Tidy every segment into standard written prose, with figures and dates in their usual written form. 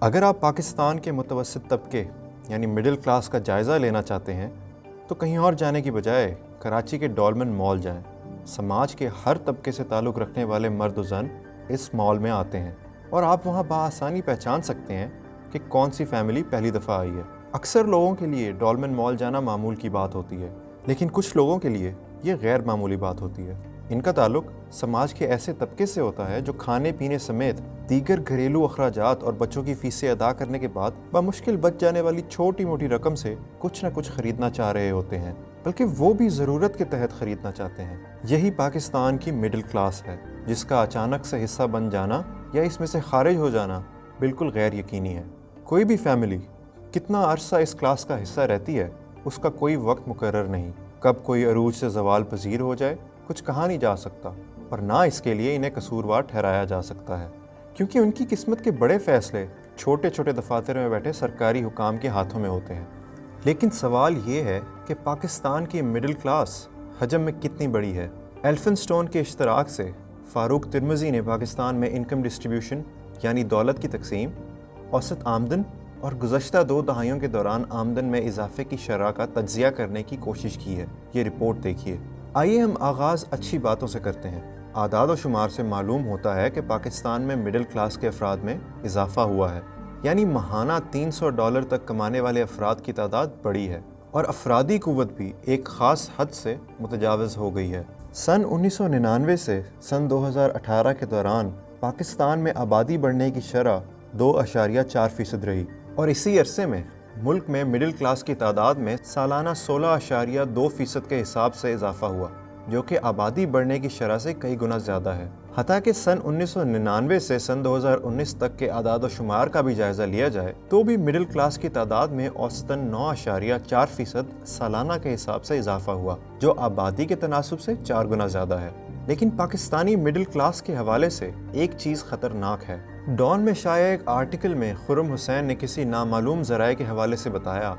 اگر آپ پاکستان کے متوسط طبقے یعنی مڈل کلاس کا جائزہ لینا چاہتے ہیں تو کہیں اور جانے کی بجائے کراچی کے ڈولمن مال جائیں۔ سماج کے ہر طبقے سے تعلق رکھنے والے مرد و زن اس مال میں آتے ہیں اور آپ وہاں بآسانی پہچان سکتے ہیں کہ کون سی فیملی پہلی دفعہ آئی ہے۔ اکثر لوگوں کے لیے ڈولمن مال جانا معمول کی بات ہوتی ہے، لیکن کچھ لوگوں کے لیے یہ غیر معمولی بات ہوتی ہے۔ ان کا تعلق سماج کے ایسے طبقے سے ہوتا ہے جو کھانے پینے سمیت دیگر گھریلو اخراجات اور بچوں کی فیسیں ادا کرنے کے بعد بمشکل بچ جانے والی چھوٹی موٹی رقم سے کچھ نہ کچھ خریدنا چاہ رہے ہوتے ہیں، بلکہ وہ بھی ضرورت کے تحت خریدنا چاہتے ہیں۔ یہی پاکستان کی مڈل کلاس ہے، جس کا اچانک سے حصہ بن جانا یا اس میں سے خارج ہو جانا بالکل غیر یقینی ہے۔ کوئی بھی فیملی کتنا عرصہ اس کلاس کا حصہ رہتی ہے، اس کا کوئی وقت مقرر نہیں۔ کب کوئی عروج سے زوال پذیر ہو جائے کچھ کہا نہیں جا سکتا، اور نہ اس کے لیے انہیں قصوروار ٹھہرایا جا سکتا ہے، کیونکہ ان کی قسمت کے بڑے فیصلے چھوٹے چھوٹے دفاتر میں بیٹھے سرکاری حکام کے ہاتھوں میں ہوتے ہیں۔ لیکن سوال یہ ہے کہ پاکستان کی مڈل کلاس حجم میں کتنی بڑی ہے؟ ایلفنسٹون کے اشتراک سے فاروق ترمذی نے پاکستان میں انکم ڈسٹریبیوشن یعنی دولت کی تقسیم، اوسط آمدن اور گزشتہ 2 دہائیوں کے دوران آمدن میں اضافے کی شرح کا تجزیہ کرنے کی کوشش کی ہے۔ یہ رپورٹ دیکھیے۔ آئیے ہم آغاز اچھی باتوں سے کرتے ہیں۔ اعداد و شمار سے معلوم ہوتا ہے کہ پاکستان میں مڈل کلاس کے افراد میں اضافہ ہوا ہے، یعنی ماہانہ $300 تک کمانے والے افراد کی تعداد بڑھی ہے، اور افرادی قوت بھی ایک خاص حد سے متجاوز ہو گئی ہے۔ سن 1999 سے سن 2018 کے دوران پاکستان میں آبادی بڑھنے کی شرح 2.4% رہی، اور اسی عرصے میں ملک میں مڈل کلاس کی تعداد میں سالانہ 16.2% کے حساب سے اضافہ ہوا، جو کہ آبادی بڑھنے کی شرح سے کئی گنا زیادہ ہے۔ حتیٰ کہ سن 1999 سے سن 2019 تک کے اعداد و شمار کا بھی جائزہ لیا جائے تو بھی مڈل کلاس کی تعداد میں اوسطاً 9.4% سالانہ کے حساب سے اضافہ ہوا، جو آبادی کے تناسب سے 4 گنا زیادہ ہے۔ لیکن پاکستانی مڈل کلاس کے حوالے سے ایک چیز خطرناک ہے۔ ڈان میں شائع ایک آرٹیکل میں خرم حسین نے کسی نامعلوم ذرائع کے حوالے سے بتایا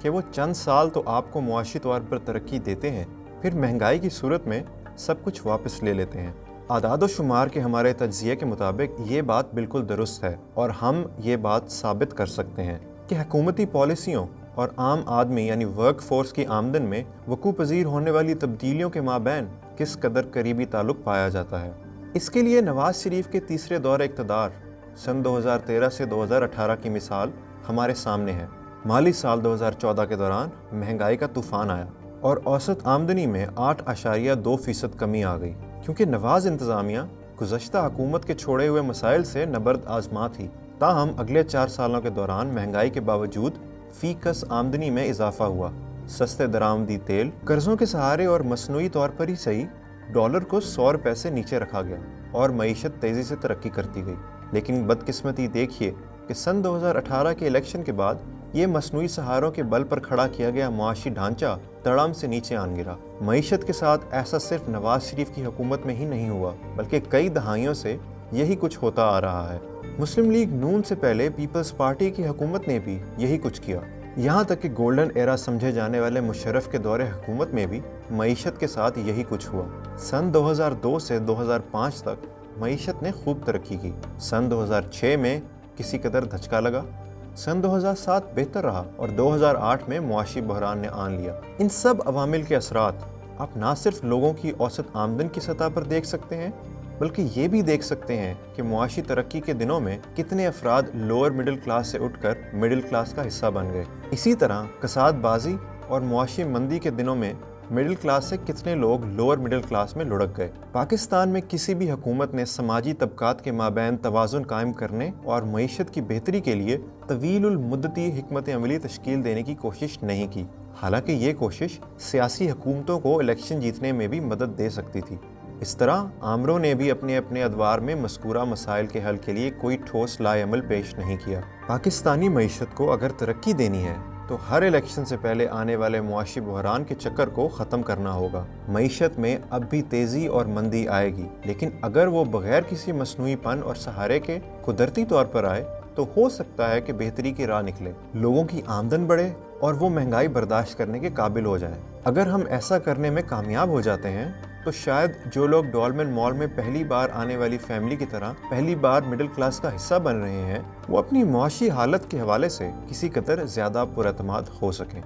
کہ وہ چند سال تو آپ کو معاشی طور پر ترقی دیتے ہیں، پھر مہنگائی کی صورت میں سب کچھ واپس لے لیتے ہیں۔ اعداد و شمار کے ہمارے تجزیے کے مطابق یہ بات بالکل درست ہے، اور ہم یہ بات ثابت کر سکتے ہیں کہ حکومتی پالیسیوں اور عام آدمی یعنی ورک فورس کی آمدن میں وقوع پذیر ہونے والی تبدیلیوں کے مابین کس قدر قریبی تعلق پایا جاتا ہے۔ اس کے لیے نواز شریف کے تیسرے دور اقتدار سن 2013 سے 2018 کی مثال ہمارے سامنے ہے۔ مالی سال 2014 کے دوران مہنگائی کا طوفان آیا اور اوسط آمدنی میں 8.2% کمی آ گئی، کیونکہ نواز انتظامیہ گزشتہ حکومت کے چھوڑے ہوئے مسائل سے نبرد آزما تھی۔ تاہم اگلے 4 سالوں کے دوران مہنگائی کے باوجود فی کس آمدنی میں اضافہ ہوا۔ سستے درآمدی تیل، قرضوں کے سہارے اور مصنوعی طور پر ہی صحیح ڈالر کو 100 روپے سے نیچے رکھا گیا اور معیشت تیزی سے ترقی کرتی گئی۔ لیکن بدقسمتی دیکھیے کہ سن 2018 کے الیکشن کے بعد یہ مصنوعی سہاروں کے بل پر کھڑا کیا گیا معاشی ڈھانچہ تڑام سے نیچے آن گرا۔ معیشت کے ساتھ ایسا صرف نواز شریف کی حکومت میں ہی نہیں ہوا، بلکہ کئی دہائیوں سے یہی کچھ ہوتا آ رہا ہے۔ مسلم لیگ نون سے پہلے پیپلز پارٹی کی حکومت نے بھی یہی کچھ کیا، یہاں تک کہ گولڈن ایرا سمجھے جانے والے مشرف کے دور حکومت میں بھی معیشت کے ساتھ یہی کچھ ہوا۔ سن 2002 سے 2005 تک معیشت نے خوب ترقی کی۔ سن 2006 میں کسی قدر دھچکا لگا، سن 2007 بہتر رہا، اور 2008 میں معاشی بحران نے آن لیا۔ ان سب عوامل کے اثرات آپ نہ صرف لوگوں کی اوسط آمدن کی سطح پر دیکھ سکتے ہیں، بلکہ یہ بھی دیکھ سکتے ہیں کہ معاشی ترقی کے دنوں میں کتنے افراد لوور مڈل کلاس سے اٹھ کر مڈل کلاس کا حصہ بن گئے۔ اسی طرح کساد بازی اور معاشی مندی کے دنوں میں مڈل کلاس سے کتنے لوگ لوور مڈل کلاس میں لڑک گئے۔ پاکستان میں کسی بھی حکومت نے سماجی طبقات کے مابین توازن قائم کرنے اور معیشت کی بہتری کے لیے طویل المدتی حکمت عملی تشکیل دینے کی کوشش نہیں کی، حالانکہ یہ کوشش سیاسی حکومتوں کو الیکشن جیتنے میں بھی مدد دے سکتی تھی۔ اس طرح آمروں نے بھی اپنے اپنے ادوار میں مذکورہ مسائل کے حل کے لیے کوئی ٹھوس لائے عمل پیش نہیں کیا۔ پاکستانی معیشت کو اگر ترقی دینی ہے تو ہر الیکشن سے پہلے آنے والے معاشی بحران کے چکر کو ختم کرنا ہوگا۔ معیشت میں اب بھی تیزی اور مندی آئے گی، لیکن اگر وہ بغیر کسی مصنوعی پن اور سہارے کے قدرتی طور پر آئے تو ہو سکتا ہے کہ بہتری کی راہ نکلے، لوگوں کی آمدن بڑھے اور وہ مہنگائی برداشت کرنے کے قابل ہو جائیں۔ اگر ہم ایسا کرنے میں کامیاب ہو جاتے ہیں تو تو شاید جو لوگ ڈولمن مال میں پہلی بار آنے والی فیملی کی طرح پہلی بار مڈل کلاس کا حصہ بن رہے ہیں وہ اپنی معاشی حالت کے حوالے سے کسی قدر زیادہ پراعتماد ہو سکیں۔